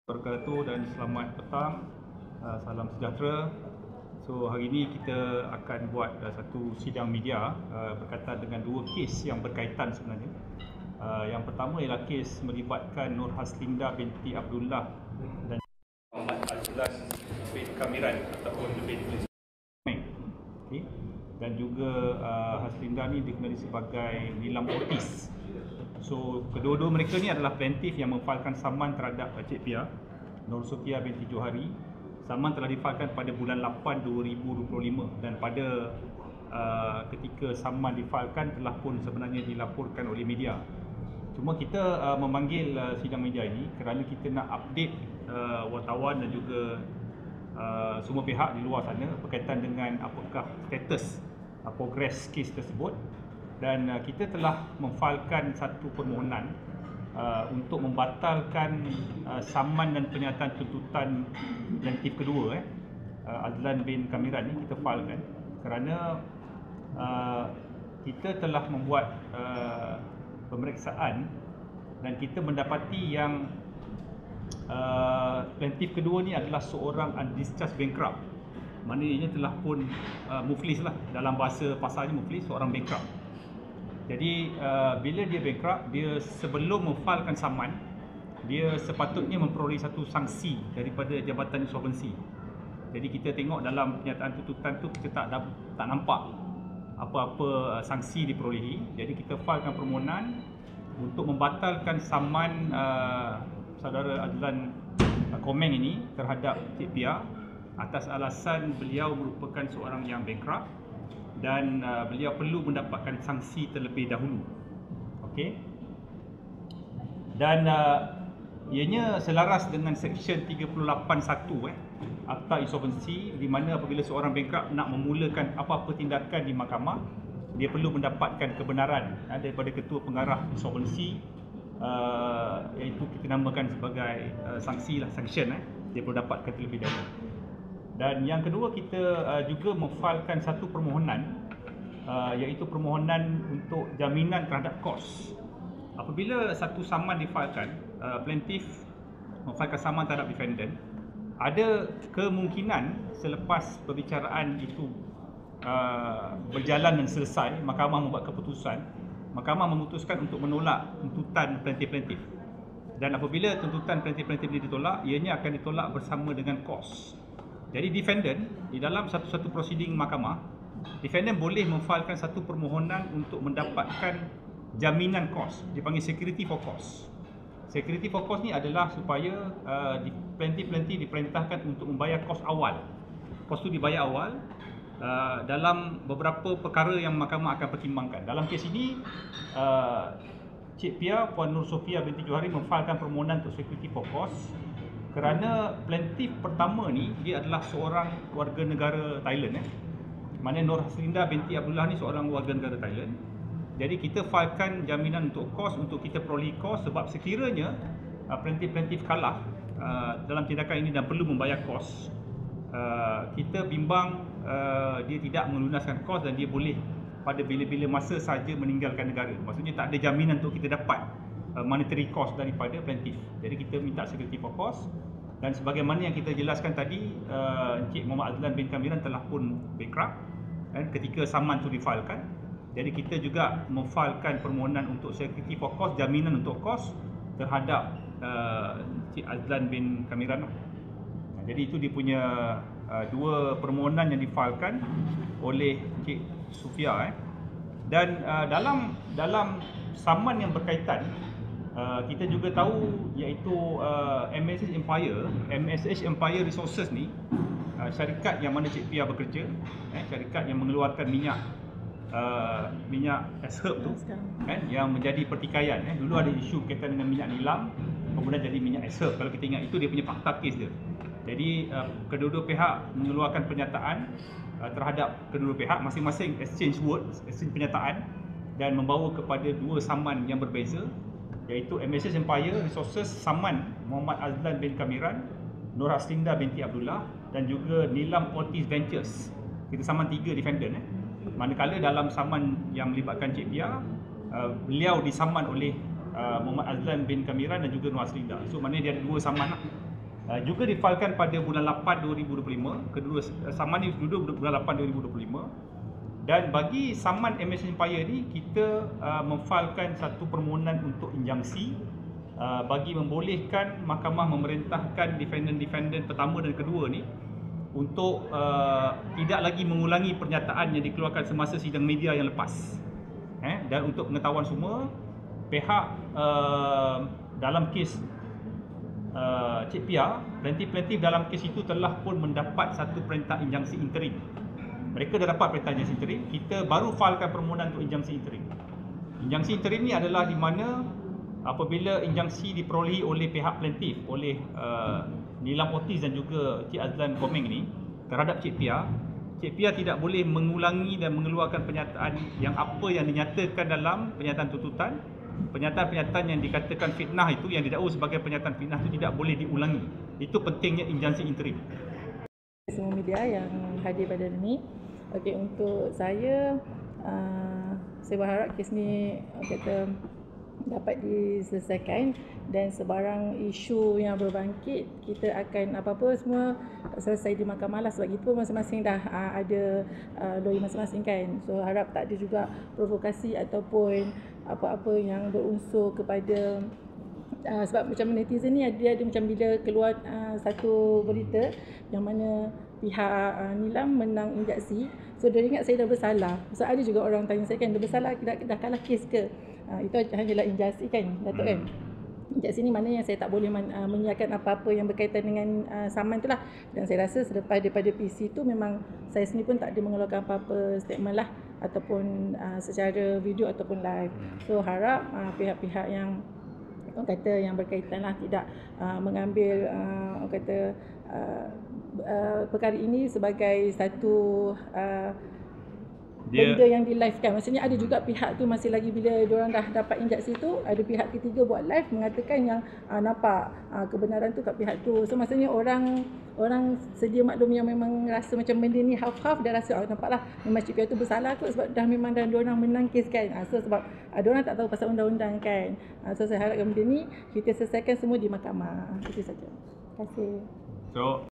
Wabarakatuh dan selamat petang, salam sejahtera. So hari ini kita akan buat satu sidang media berkaitan dengan dua kes yang berkaitan sebenarnya. Yang pertama ialah kes melibatkan Nur Haslinda binti Abdullah dan Muhammad Azlan bin Kamiran ataupun lebih ditulis okay. Dan juga Haslinda ni dikenali sebagai Nilam Otis. So, kedua-dua mereka ni adalah plaintiff yang memfailkan saman terhadap Cik Pia, Nur Sofia binti Johari. Saman telah difailkan pada bulan 8 2025 dan pada ketika saman difailkan telah pun sebenarnya dilaporkan oleh media. Cuma kita memanggil sidang media ini kerana kita nak update wartawan dan juga semua pihak di luar sana berkaitan dengan apakah status progres kes tersebut. Dan kita telah memfailkan satu permohonan untuk membatalkan saman dan penyataan tuntutan plaintiff kedua Azlan bin Kamiran ni kita failkan kerana kita telah membuat pemeriksaan dan kita mendapati yang plaintiff kedua ni adalah seorang undischarged bankrupt. Maknanya telah pun muflis lah, dalam bahasa pasarnya muflis, seorang bankrupt. Jadi bila dia bankrupt, dia sebelum memfailkan saman, dia sepatutnya memperoleh satu sanksi daripada Jabatan Insolvensi. Jadi kita tengok dalam penyataan tuntutan tu kita tak nampak apa-apa sanksi diperolehi. Jadi kita failkan permohonan untuk membatalkan saman saudara Azlan Komeng ini terhadap Cik Pia atas alasan beliau merupakan seorang yang bankrupt dan beliau perlu mendapatkan sanksi terlebih dahulu. Okey. Dan ianya selaras dengan Seksyen 38(1) Akta Insolvensi, di mana apabila seorang bankrupt nak memulakan apa-apa tindakan di mahkamah, dia perlu mendapatkan kebenaran daripada Ketua Pengarah Insolvensi, iaitu kita namakan sebagai sanksi lah, sanction dia perlu dapatkan terlebih dahulu. Dan yang kedua, kita juga memfailkan satu permohonan, iaitu permohonan untuk jaminan terhadap kos. Apabila satu saman difailkan, plaintiff memfailkan saman terhadap defendant, ada kemungkinan selepas perbicaraan itu berjalan dan selesai, mahkamah membuat keputusan, mahkamah memutuskan untuk menolak tuntutan plaintiff-plaintiff. Dan apabila tuntutan plaintiff-plaintiff ini ditolak, ianya akan ditolak bersama dengan kos. Jadi defendant di dalam satu-satu prosiding mahkamah, defendant boleh memfailkan satu permohonan untuk mendapatkan jaminan kos. Dipanggil security for cost. Security for cost ni adalah supaya plaintiff-plaintiff diperintahkan untuk membayar kos awal. Kos tu dibayar awal dalam beberapa perkara yang mahkamah akan pertimbangkan. Dalam kes ini Cik Pia, Puan Nur Sofia binti Johari memfailkan permohonan untuk security for cost kerana plaintiff pertama ni dia adalah seorang warga negara Thailand. Mana Nur Haslinda binti Abdullah ni seorang warga negara Thailand. Jadi kita failkan jaminan untuk kos untuk kita peroleh kos sebab sekiranya plaintiff kalah dalam tindakan ini dan perlu membayar kos, kita bimbang dia tidak melunaskan kos dan dia boleh pada bila-bila masa saja meninggalkan negara. Maksudnya tak ada jaminan untuk kita dapat monetary cost daripada plaintiff. Jadi kita minta security for cost. Dan sebagaimana yang kita jelaskan tadi, Encik Muhammad Azlan bin Kamiran telah pun bankrupt ketika saman itu difailkan. Jadi kita juga memfailkan permohonan untuk security for cost, jaminan untuk kos terhadap Encik Azlan bin Kamiran. Jadi itu dia punya dua permohonan yang difailkan oleh Encik Sofia. Dan dalam saman yang berkaitan, kita juga tahu iaitu MSH Empire Resources ni, syarikat yang mana Cik Pia bekerja, syarikat yang mengeluarkan minyak S-Herb tu yang menjadi pertikaian. Dulu ada isu berkaitan dengan minyak nilam, kemudian jadi minyak S-Herb. Kalau kita ingat, itu dia punya fakta kes dia. Jadi kedua-dua pihak mengeluarkan pernyataan terhadap kedua pihak, masing-masing exchange words, exchange pernyataan, dan membawa kepada dua saman yang berbeza, iaitu MSH Empire Resources saman Muhammad Azlan bin Kamiran, Nur Haslinda binti Abdullah, dan juga Nilam Otis Ventures. Kita saman 3 defendant. Manakala dalam saman yang melibatkan Cik Pia, beliau disaman oleh Muhammad Azlan bin Kamiran dan juga Nur Haslinda. So maknanya dia ada 2 saman lah. juga difailkan pada bulan 8 2025. Kedua saman ni duduk bulan 8 2025. Dan bagi saman MS Empire ni, kita memfailkan satu permohonan untuk injunksi bagi membolehkan mahkamah memerintahkan defendant pertama dan kedua ni untuk tidak lagi mengulangi pernyataan yang dikeluarkan semasa sidang media yang lepas. Dan untuk pengetahuan semua, pihak dalam kes Cik Pia, plaintiff dalam kes itu telah pun mendapat satu perintah injunksi interim. Mereka dah dapat perintah injunksi interim, kita baru filekan permohonan untuk injunksi interim. Injunksi interim ni adalah di mana apabila injunksi diperolehi oleh pihak plaintiff, oleh Nilam Otis dan juga Cik Azlan Komeng ni terhadap Cik Pia tidak boleh mengulangi dan mengeluarkan pernyataan yang apa yang dinyatakan dalam pernyataan tuntutan. Pernyataan-pernyataan yang dikatakan fitnah itu, yang didakwa sebagai pernyataan fitnah itu tidak boleh diulangi. Itu pentingnya injunksi interim. Semua media yang hadir pada hari ini. Okey, untuk saya berharap kes ni dapat diselesaikan dan sebarang isu yang berbangkit kita akan apa-apa semua selesai di mahkamah lah, sebab itu masing-masing dah ada lawyer masing-masing kan. So harap tak ada juga provokasi ataupun apa-apa yang berunsur kepada sebab macam netizen ni dia ada macam bila keluar satu berita yang mana pihak Nilam menang injaksi, so dia ingat saya dah bersalah. So ada juga orang tanya saya kan, dah bersalah, dah kalah kes ke? Itu hanyalah injaksi kan, Datuk kan? Injaksi ni maknanya saya tak boleh menyiarkan apa-apa yang berkaitan dengan saman tu lah. Dan saya rasa selepas daripada PC tu memang saya sendiri pun tak ada mengeluarkan apa-apa statement lah, ataupun secara video ataupun live. So harap pihak-pihak yang yang berkaitan lah tidak mengambil perkara ini sebagai satu benda yang di live kan. Maksudnya ada juga pihak tu masih lagi bila diorang dah dapat injaksi tu, ada pihak ketiga buat live mengatakan yang nampak kebenaran tu kat pihak tu. So maksudnya orang sedia maklum yang memang rasa macam benda ni half-half, dah rasa nampaklah memang Cik Pia tu bersalah kot sebab dah memang dah diorang menang kes kan. So sebab diorang tak tahu pasal undang-undang kan. So saya harapkan benda ni kita selesaikan semua di mahkamah. Itu saja. Terima kasih.